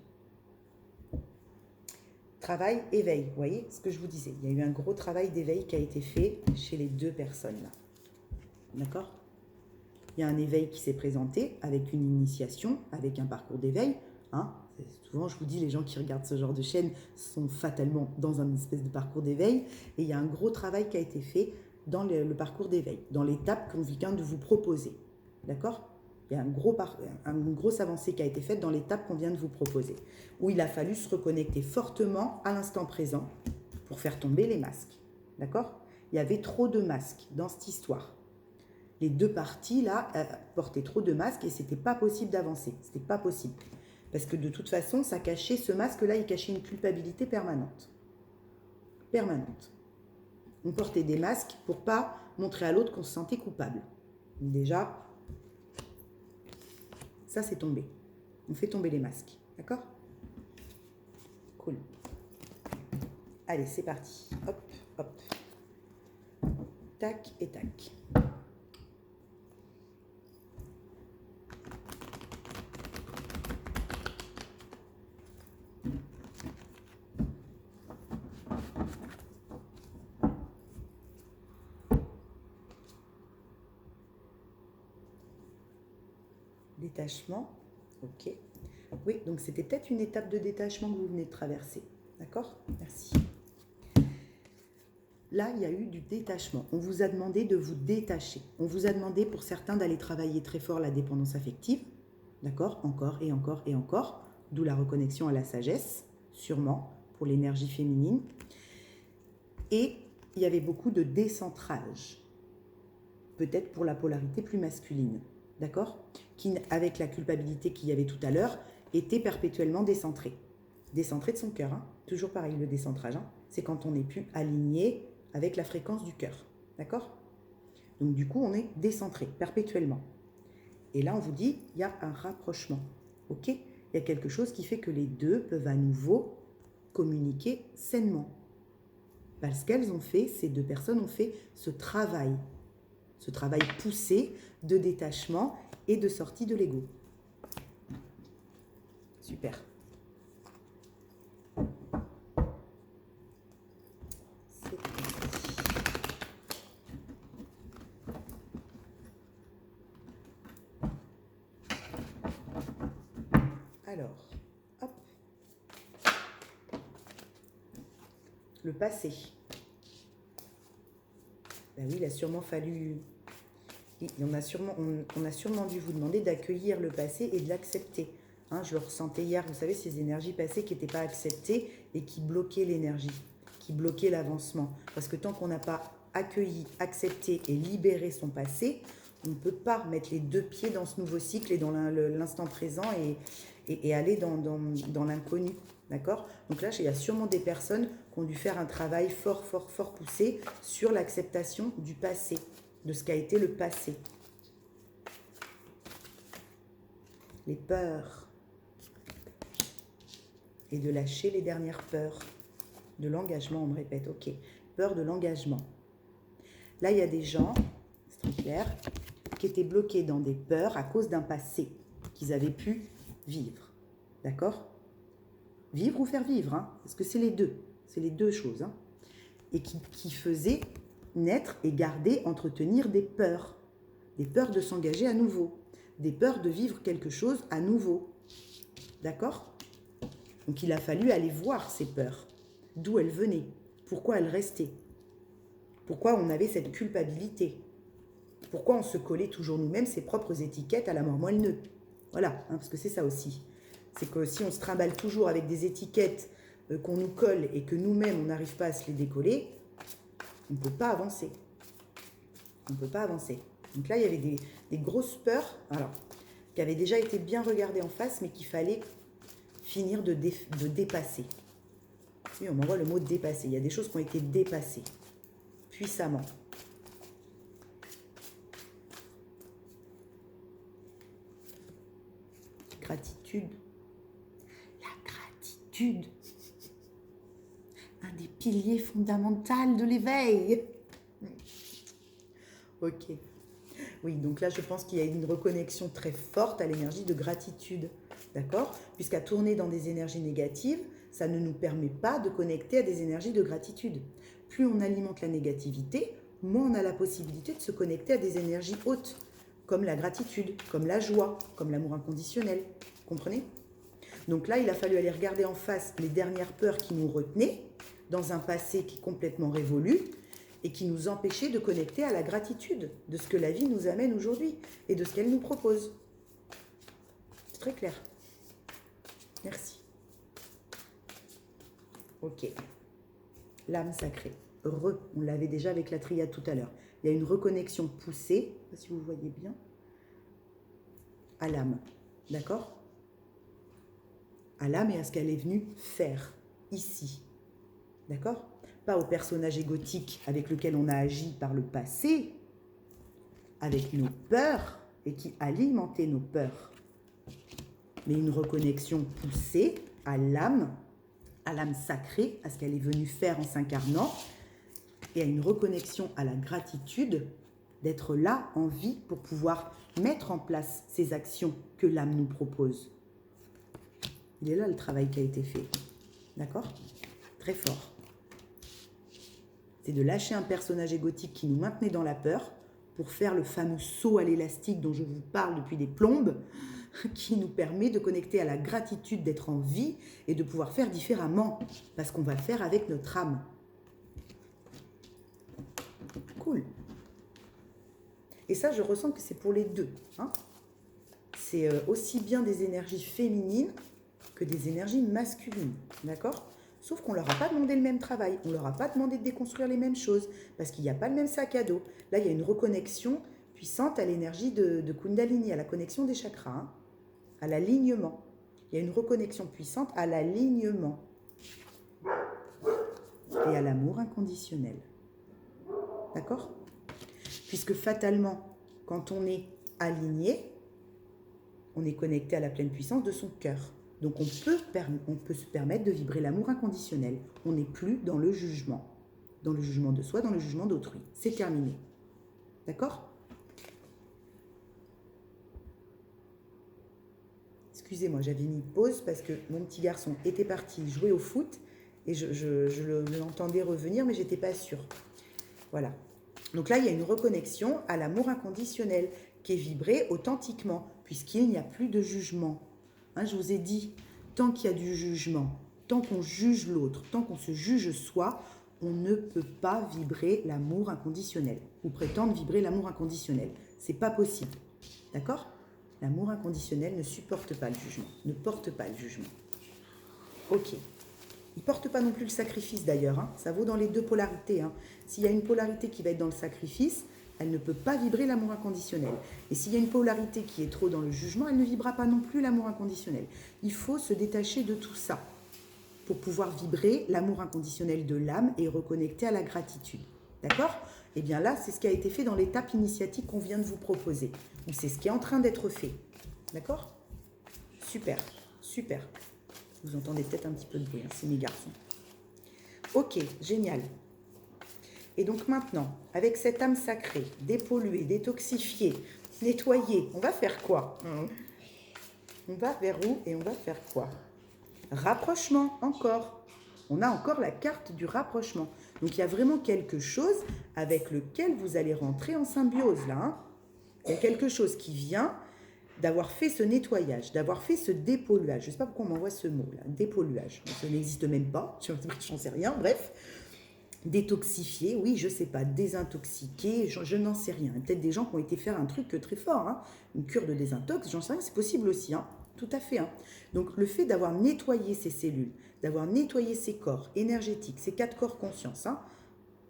Travail, éveil, vous voyez ce que je vous disais. Il y a eu un gros travail d'éveil qui a été fait chez les deux personnes là. D'accord? Il y a un éveil qui s'est présenté avec une initiation, avec un parcours d'éveil. Hein. Souvent, je vous dis, les gens qui regardent ce genre de chaîne sont fatalement dans un espèce de parcours d'éveil. Et il y a un gros travail qui a été fait dans le parcours d'éveil, dans l'étape qu'on vient de vous proposer. D'accord? Il y a une grosse avancée qui a été faite dans l'étape qu'on vient de vous proposer, où il a fallu se reconnecter fortement à l'instant présent pour faire tomber les masques. D'accord? Il y avait trop de masques dans cette histoire. Les deux parties, là, portaient trop de masques et c'était pas possible d'avancer. C'était pas possible. Parce que de toute façon, ça cachait, ce masque-là, il cachait une culpabilité permanente. Permanente. On portait des masques pour pas montrer à l'autre qu'on se sentait coupable. Déjà, ça c'est tombé. On fait tomber les masques. D'accord? Cool. Allez, c'est parti. Hop, hop. Tac et tac. Détachement, ok. Oui, donc c'était peut-être une étape de détachement que vous venez de traverser. D'accord? Merci. Là, il y a eu du détachement. On vous a demandé de vous détacher. On vous a demandé pour certains d'aller travailler très fort la dépendance affective. D'accord? Encore et encore et encore. D'où la reconnexion à la sagesse, sûrement, pour l'énergie féminine. Et il y avait beaucoup de décentrage. Peut-être pour la polarité plus masculine. D'accord? Qui, avec la culpabilité qu'il y avait tout à l'heure, était perpétuellement décentré. Décentré de son cœur. Hein. Toujours pareil, le décentrage. Hein. C'est quand on n'est plus aligné avec la fréquence du cœur. D'accord? Donc du coup, on est décentré perpétuellement. Et là, on vous dit, il y a un rapprochement. Ok? Il y a quelque chose qui fait que les deux peuvent à nouveau communiquer sainement. Parce qu'elles ont fait, ces deux personnes ont fait ce travail poussé de détachement et de sortie de l'ego. Super. C'est parti. Alors, hop. Le passé. Ben oui, il a sûrement fallu... On a sûrement dû vous demander d'accueillir le passé et de l'accepter. Hein, je le ressentais hier, vous savez, ces énergies passées qui n'étaient pas acceptées et qui bloquaient l'énergie, qui bloquaient l'avancement. Parce que tant qu'on n'a pas accueilli, accepté et libéré son passé, on ne peut pas mettre les deux pieds dans ce nouveau cycle et dans l'instant présent et aller dans l'inconnu. D'accord? Donc là, il y a sûrement des personnes qui ont dû faire un travail fort poussé sur l'acceptation du passé, de ce qu'a été le passé. Les peurs. Et de lâcher les dernières peurs. De l'engagement, on me répète, ok. Peur de l'engagement. Là, il y a des gens, c'est très clair, qui étaient bloqués dans des peurs à cause d'un passé qu'ils avaient pu vivre. D'accord? Vivre ou faire vivre, hein, parce que c'est les deux. C'est les deux choses. Hein, et qui faisaient naître et garder, entretenir des peurs de s'engager à nouveau, des peurs de vivre quelque chose à nouveau. D'accord? Donc il a fallu aller voir ces peurs, d'où elles venaient, pourquoi elles restaient, pourquoi on avait cette culpabilité, pourquoi on se collait toujours nous-mêmes ses propres étiquettes à la mort moelle-neu. Voilà, hein, parce que c'est ça aussi. C'est que si on se trimballe toujours avec des étiquettes qu'on nous colle et que nous-mêmes on n'arrive pas à se les décoller, on ne peut pas avancer. On ne peut pas avancer. Donc là, il y avait des grosses peurs, alors, qui avaient déjà été bien regardées en face, mais qu'il fallait finir de dépasser. Oui, on m'envoie le mot dépasser. Il y a des choses qui ont été dépassées, puissamment. Gratitude. La gratitude. Un des piliers fondamentaux de l'éveil. Ok. Oui, donc là, je pense qu'il y a une reconnexion très forte à l'énergie de gratitude. D'accord? Puisqu'à tourner dans des énergies négatives, ça ne nous permet pas de connecter à des énergies de gratitude. Plus on alimente la négativité, moins on a la possibilité de se connecter à des énergies hautes, comme la gratitude, comme la joie, comme l'amour inconditionnel. Vous comprenez? Donc là, il a fallu aller regarder en face les dernières peurs qui nous retenaient, dans un passé qui est complètement révolu, et qui nous empêchait de connecter à la gratitude de ce que la vie nous amène aujourd'hui et de ce qu'elle nous propose. C'est très clair. Merci. Ok. L'âme sacrée. On l'avait déjà avec la triade tout à l'heure. Il y a une reconnexion poussée, je ne sais pas si vous voyez bien, à l'âme. D'accord? À l'âme et à ce qu'elle est venue faire ici. D'accord? Pas au personnage égotique avec lequel on a agi par le passé, avec nos peurs et qui alimentait nos peurs. Mais une reconnexion poussée à l'âme sacrée, à ce qu'elle est venue faire en s'incarnant, et à une reconnexion à la gratitude d'être là en vie pour pouvoir mettre en place ces actions que l'âme nous propose. Il est là le travail qui a été fait. D'accord? Très fort. C'est de lâcher un personnage égotique qui nous maintenait dans la peur pour faire le fameux saut à l'élastique dont je vous parle depuis des plombes, qui nous permet de connecter à la gratitude d'être en vie et de pouvoir faire différemment, parce qu'on va le faire avec notre âme. Cool. Et ça, je ressens que c'est pour les deux. Hein. C'est aussi bien des énergies féminines que des énergies masculines. D'accord ? Sauf qu'on ne leur a pas demandé le même travail. On ne leur a pas demandé de déconstruire les mêmes choses, parce qu'il n'y a pas le même sac à dos. Là, il y a une reconnexion puissante à l'énergie de Kundalini, à la connexion des chakras, hein, à l'alignement. Il y a une reconnexion puissante à l'alignement et à l'amour inconditionnel. D'accord ? Puisque fatalement, quand on est aligné, on est connecté à la pleine puissance de son cœur. Donc on peut se permettre de vibrer l'amour inconditionnel. On n'est plus dans le jugement de soi, dans le jugement d'autrui. C'est terminé. D'accord ? Excusez-moi, j'avais mis pause parce que mon petit garçon était parti jouer au foot et je l'entendais revenir, mais je n'étais pas sûre. Voilà. Donc là, il y a une reconnexion à l'amour inconditionnel qui est vibré authentiquement, puisqu'il n'y a plus de jugement. Hein, je vous ai dit, tant qu'il y a du jugement, tant qu'on juge l'autre, tant qu'on se juge soi, on ne peut pas vibrer l'amour inconditionnel ou prétendre vibrer l'amour inconditionnel. C'est pas possible. D'accord ? L'amour inconditionnel ne supporte pas le jugement, ne porte pas le jugement. Ok. Il ne porte pas non plus le sacrifice d'ailleurs, hein. Ça vaut dans les deux polarités. Hein. S'il y a une polarité qui va être dans le sacrifice, elle ne peut pas vibrer l'amour inconditionnel. Et s'il y a une polarité qui est trop dans le jugement, elle ne vibrera pas non plus l'amour inconditionnel. Il faut se détacher de tout ça pour pouvoir vibrer l'amour inconditionnel de l'âme et reconnecter à la gratitude. D'accord ? Eh bien là, c'est ce qui a été fait dans l'étape initiatique qu'on vient de vous proposer. Ou c'est ce qui est en train d'être fait. D'accord ? Super, super. Vous entendez peut-être un petit peu de bruit, hein, c'est mes garçons. Ok, génial. Et donc maintenant, avec cette âme sacrée, dépolluée, détoxifiée, nettoyée, on va faire quoi ? On va vers où et on va faire quoi ? Rapprochement, encore. On a encore la carte du rapprochement. Donc il y a vraiment quelque chose avec lequel vous allez rentrer en symbiose là. Hein. Il y a quelque chose qui vient d'avoir fait ce nettoyage, d'avoir fait ce dépolluage. Je ne sais pas pourquoi on m'envoie ce mot-là, dépolluage. Ça n'existe même pas, je n'en sais rien, bref. Détoxifier, oui, je ne sais pas, désintoxiquer, je n'en sais rien. Il y a peut-être des gens qui ont été faire un truc très fort, hein, une cure de désintox, j'en sais rien, c'est possible aussi, hein, tout à fait. Hein. Donc le fait d'avoir nettoyé ces cellules, d'avoir nettoyé ces corps énergétiques, ces 4 corps conscience, hein,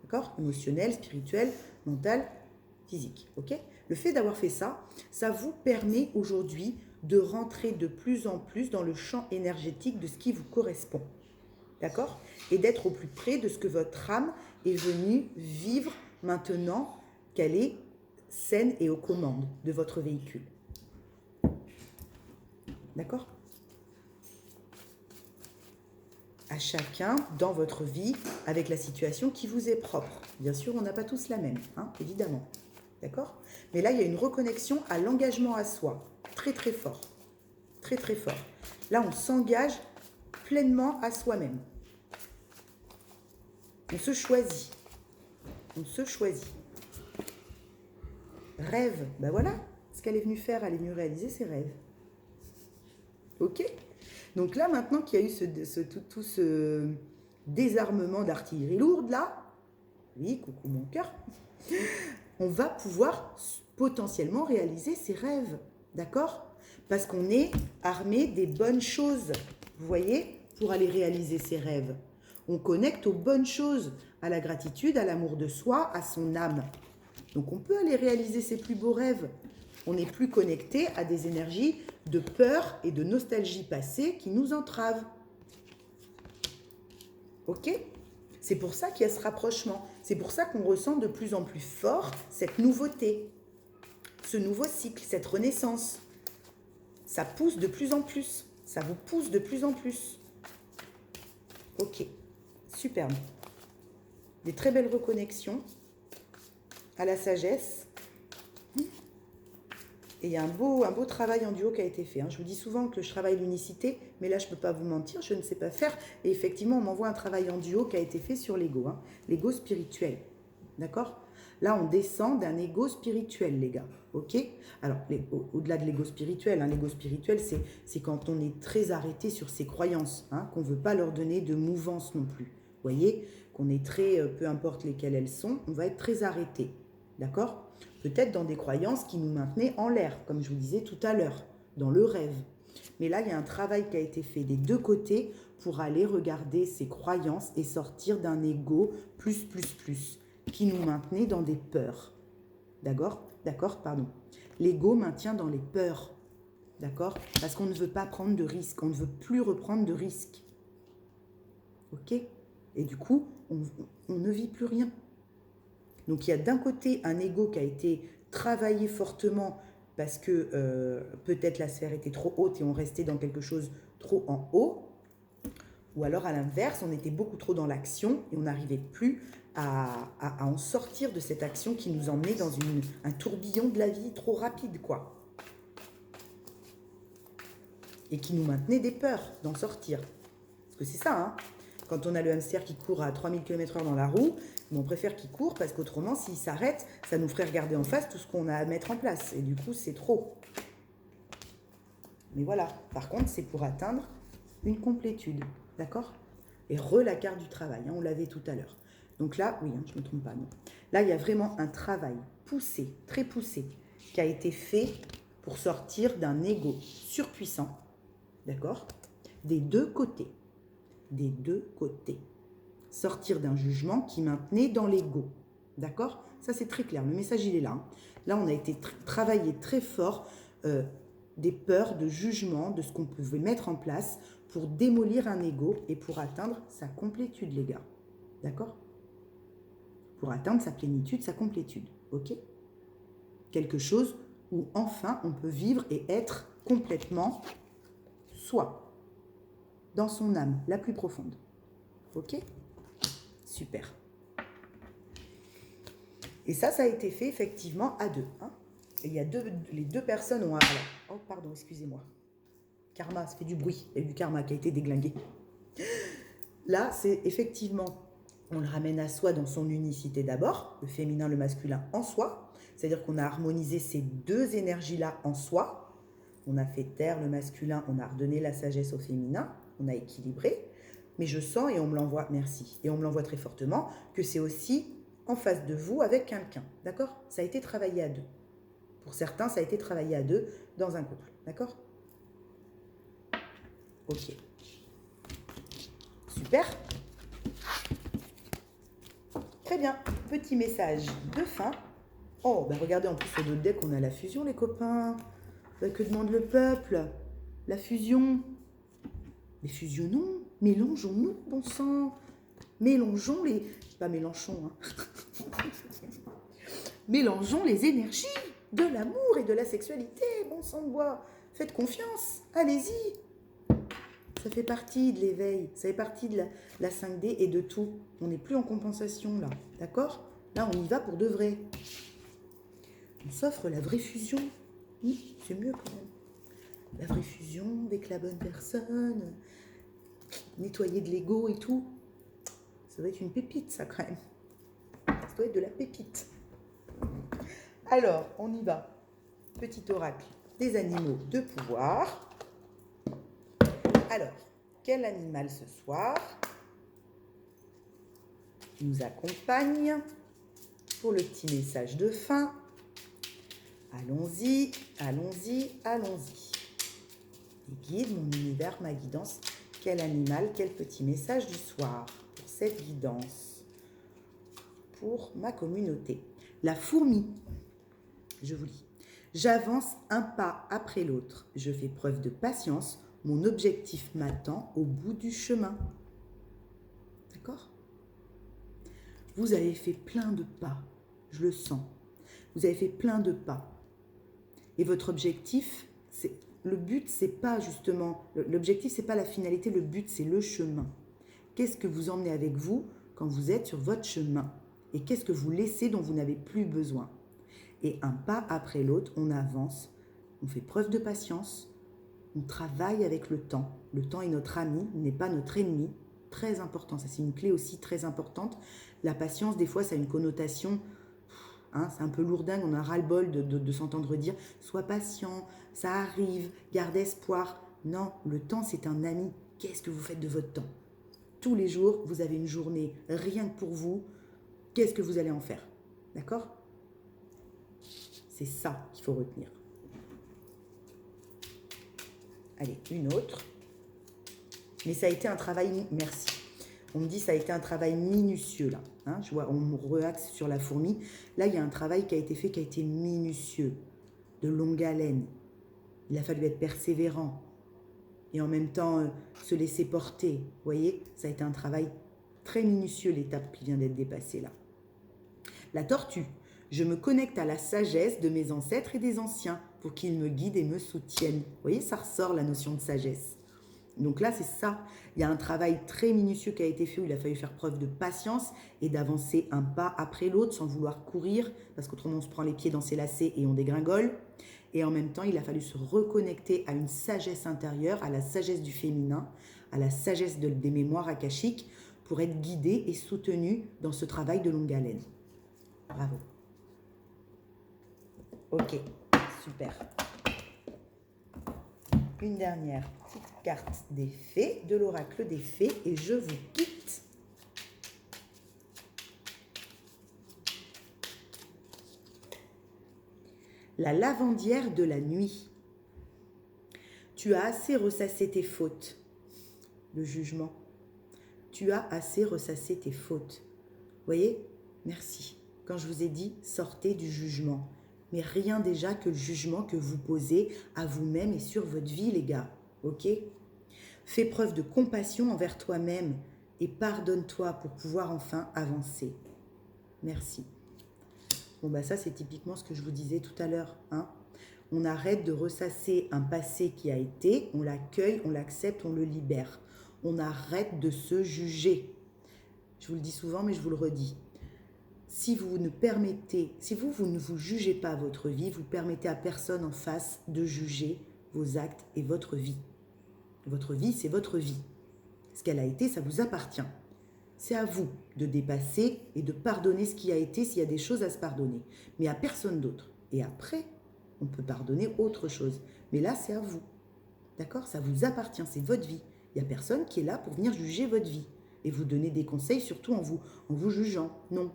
d'accord, émotionnel, spirituel, mental, physique, ok ? Le fait d'avoir fait ça, ça vous permet aujourd'hui de rentrer de plus en plus dans le champ énergétique de ce qui vous correspond. D'accord ? Et d'être au plus près de ce que votre âme est venue vivre maintenant qu'elle est saine et aux commandes de votre véhicule. D'accord ? À chacun dans votre vie avec la situation qui vous est propre. Bien sûr, on n'a pas tous la même, hein, évidemment. D'accord ? Mais là, il y a une reconnexion à l'engagement à soi. Très, très fort. Très, très fort. Là, on s'engage pleinement à soi-même. On se choisit. On se choisit. Rêve, ben voilà, ce qu'elle est venue faire, elle est venue réaliser ses rêves. Ok? Donc là, maintenant qu'il y a eu tout ce désarmement d'artillerie lourde, là, oui, coucou mon cœur, on va pouvoir potentiellement réaliser ses rêves, d'accord? Parce qu'on est armé des bonnes choses, vous voyez, pour aller réaliser ses rêves. On connecte aux bonnes choses, à la gratitude, à l'amour de soi, à son âme. Donc on peut aller réaliser ses plus beaux rêves. On n'est plus connecté à des énergies de peur et de nostalgie passée qui nous entravent. Ok? C'est pour ça qu'il y a ce rapprochement. C'est pour ça qu'on ressent de plus en plus fort cette nouveauté, ce nouveau cycle, cette renaissance. Ça pousse de plus en plus. Ça vous pousse de plus en plus. Ok, superbe. Des très belles reconnexions à la sagesse. Et il y a un beau travail en duo qui a été fait. Je vous dis souvent que je travaille l'unicité, mais là, je ne peux pas vous mentir, je ne sais pas faire. Et effectivement, on m'envoie un travail en duo qui a été fait sur l'ego, l'ego spirituel. D'accord? Là, on descend d'un ego spirituel, les gars. Ok? Alors, au-delà de l'ego spirituel, c'est quand on est très arrêté sur ses croyances, qu'on ne veut pas leur donner de mouvance non plus. Vous voyez? Qu'on est très, peu importe lesquelles elles sont, on va être très arrêté. D'accord? Peut-être dans des croyances qui nous maintenaient en l'air, comme je vous disais tout à l'heure, dans le rêve. Mais là, il y a un travail qui a été fait des deux côtés pour aller regarder ces croyances et sortir d'un ego plus, qui nous maintenait dans des peurs. D'accord? Pardon. L'ego maintient dans les peurs. D'accord? Parce qu'on ne veut pas prendre de risques, on ne veut plus reprendre de risques. Ok? Et du coup, on ne vit plus rien. Donc il y a d'un côté un ego qui a été travaillé fortement parce que peut-être la sphère était trop haute et on restait dans quelque chose trop en haut. Ou alors à l'inverse, on était beaucoup trop dans l'action et on n'arrivait plus à en sortir de cette action qui nous emmenait dans un tourbillon de la vie trop rapide, quoi. Et qui nous maintenait des peurs d'en sortir. Parce que c'est ça, Quand on a le hamster qui court à 3000 km/h dans la roue, on préfère qu'il court parce qu'autrement, s'il s'arrête, ça nous ferait regarder en face tout ce qu'on a à mettre en place. Et du coup, c'est trop. Mais voilà. Par contre, c'est pour atteindre une complétude. D'accord? Et la carte du travail. On l'avait tout à l'heure. Donc là, oui, je ne me trompe pas. Non. Là, il y a vraiment un travail poussé, très poussé, qui a été fait pour sortir d'un ego surpuissant. D'accord? Des deux côtés. Des deux côtés. Sortir d'un jugement qui maintenait dans l'ego. D'accord? Ça, c'est très clair. Le message, il est là. Là, on a été travaillé très fort des peurs, de jugement, de ce qu'on pouvait mettre en place pour démolir un ego et pour atteindre sa complétude, les gars. D'accord? Pour atteindre sa plénitude, sa complétude. Ok? Quelque chose où enfin on peut vivre et être complètement soi, dans son âme la plus profonde. Ok? Super. Et ça a été fait effectivement à deux. Et il y a les deux personnes ont... Alors, oh pardon, excusez-moi. Karma, ça fait du bruit. Il y a eu du karma qui a été déglingué. Là, c'est effectivement, on le ramène à soi dans son unicité d'abord, le féminin, le masculin en soi. C'est-à-dire qu'on a harmonisé ces deux énergies-là en soi. On a fait taire le masculin, on a redonné la sagesse au féminin, on a équilibré. Mais je sens, et on me l'envoie, merci, et on me l'envoie très fortement, que c'est aussi en face de vous avec quelqu'un. D'accord? Ça a été travaillé à deux. Pour certains, ça a été travaillé à deux dans un couple. D'accord? Ok. Super. Très bien. Petit message de fin. Oh, ben regardez, en plus, sur notre deck, on a la fusion, les copains. Que demande le peuple? La fusion. Mais fusionnons, mélangeons-nous, bon sang. Mélangeons les... Pas Mélenchon, Mélangeons les énergies de l'amour et de la sexualité, bon sang de bois. Faites confiance, allez-y. Ça fait partie de l'éveil, ça fait partie de la 5D et de tout. On n'est plus en compensation là, d'accord? Là, on y va pour de vrai. On s'offre la vraie fusion. Oui, c'est mieux quand même. La vraie fusion avec la bonne personne. nettoyer de l'ego et tout. Ça doit être une pépite, ça, quand même. Ça doit être de la pépite. Alors, on y va. Petit oracle des animaux de pouvoir. Alors, quel animal ce soir nous accompagne pour le petit message de fin? Allons-y, allons-y, allons-y. Les guides, mon univers, ma guidance. Quel animal, quel petit message du soir pour cette guidance, pour ma communauté. La fourmi, je vous lis. J'avance un pas après l'autre. Je fais preuve de patience. Mon objectif m'attend au bout du chemin. D'accord? Vous avez fait plein de pas. Je le sens. Vous avez fait plein de pas. Et votre objectif, le but, c'est pas justement, l'objectif, c'est pas la finalité, le but, c'est le chemin. Qu'est-ce que vous emmenez avec vous quand vous êtes sur votre chemin? Et qu'est-ce que vous laissez dont vous n'avez plus besoin? Et un pas après l'autre, on avance, on fait preuve de patience, on travaille avec le temps. Le temps est notre ami, il n'est pas notre ennemi. Très important, ça c'est une clé aussi très importante. La patience, des fois, ça a une connotation... c'est un peu lourdingue, on a ras-le-bol de s'entendre dire « sois patient, ça arrive, garde espoir ». Non, le temps, c'est un ami. Qu'est-ce que vous faites de votre temps? Tous les jours, vous avez une journée rien que pour vous. Qu'est-ce que vous allez en faire? D'accord? C'est ça qu'il faut retenir. Allez, une autre. Mais ça a été un travail... Merci. On me dit que ça a été un travail minutieux, là. Je vois, on me reaxe sur la fourmi. Là, il y a un travail qui a été fait, qui a été minutieux, de longue haleine. Il a fallu être persévérant et en même temps se laisser porter. Vous voyez, ça a été un travail très minutieux, l'étape qui vient d'être dépassée, là. La tortue. Je me connecte à la sagesse de mes ancêtres et des anciens pour qu'ils me guident et me soutiennent. Vous voyez, ça ressort la notion de sagesse. Donc là, c'est ça. Il y a un travail très minutieux qui a été fait où il a fallu faire preuve de patience et d'avancer un pas après l'autre sans vouloir courir, parce qu'autrement on se prend les pieds dans ses lacets et on dégringole. Et en même temps, il a fallu se reconnecter à une sagesse intérieure, à la sagesse du féminin, à la sagesse des mémoires akashiques pour être guidé et soutenu dans ce travail de longue haleine. Bravo. Ok, super. Une dernière petite carte des fées, de l'oracle des fées, et je vous quitte. La lavandière de la nuit. Tu as assez ressassé tes fautes. Le jugement. Tu as assez ressassé tes fautes. Vous voyez? Merci. Quand je vous ai dit, sortez du jugement. Mais rien déjà que le jugement que vous posez à vous-même et sur votre vie, les gars. Ok? Fais preuve de compassion envers toi-même et pardonne-toi pour pouvoir enfin avancer. Merci. Bon, bah ça, c'est typiquement ce que je vous disais tout à l'heure. On arrête de ressasser un passé qui a été, on l'accueille, on l'accepte, on le libère. On arrête de se juger. Je vous le dis souvent, mais je vous le redis. Si vous ne permettez, si vous ne vous jugez pas votre vie, vous permettez à personne en face de juger vos actes et votre vie. Votre vie, c'est votre vie. Ce qu'elle a été, ça vous appartient. C'est à vous de dépasser et de pardonner ce qui a été s'il y a des choses à se pardonner. Mais à personne d'autre. Et après, on peut pardonner autre chose. Mais là, c'est à vous. D'accord? Ça vous appartient, c'est votre vie. Il n'y a personne qui est là pour venir juger votre vie. Et vous donner des conseils, surtout en vous jugeant. Non.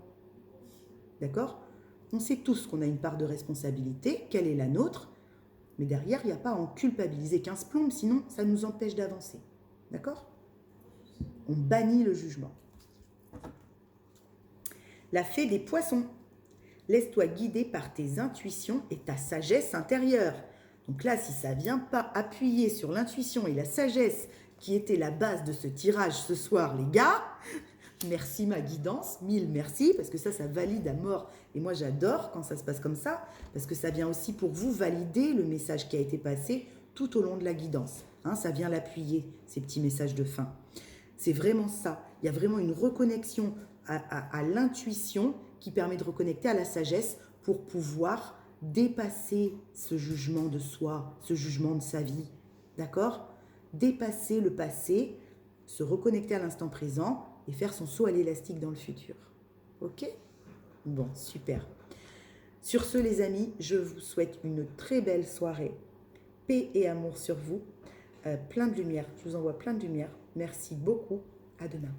D'accord? On sait tous qu'on a une part de responsabilité, quelle est la nôtre, mais derrière, il n'y a pas à en culpabiliser 15 plombes, sinon ça nous empêche d'avancer. D'accord? On bannit le jugement. La fée des poissons. Laisse-toi guider par tes intuitions et ta sagesse intérieure. Donc là, si ça ne vient pas appuyer sur l'intuition et la sagesse qui était la base de ce tirage ce soir, les gars... Merci ma guidance, mille merci, parce que ça valide à mort. Et moi, j'adore quand ça se passe comme ça, parce que ça vient aussi pour vous valider le message qui a été passé tout au long de la guidance. Ça vient l'appuyer, ces petits messages de fin. C'est vraiment ça. Il y a vraiment une reconnexion à l'intuition qui permet de reconnecter à la sagesse pour pouvoir dépasser ce jugement de soi, ce jugement de sa vie. D'accord? Dépasser le passé, se reconnecter à l'instant présent et faire son saut à l'élastique dans le futur. Ok? Bon, super. Sur ce, les amis, je vous souhaite une très belle soirée. Paix et amour sur vous. Plein de lumière. Je vous envoie plein de lumière. Merci beaucoup. À demain.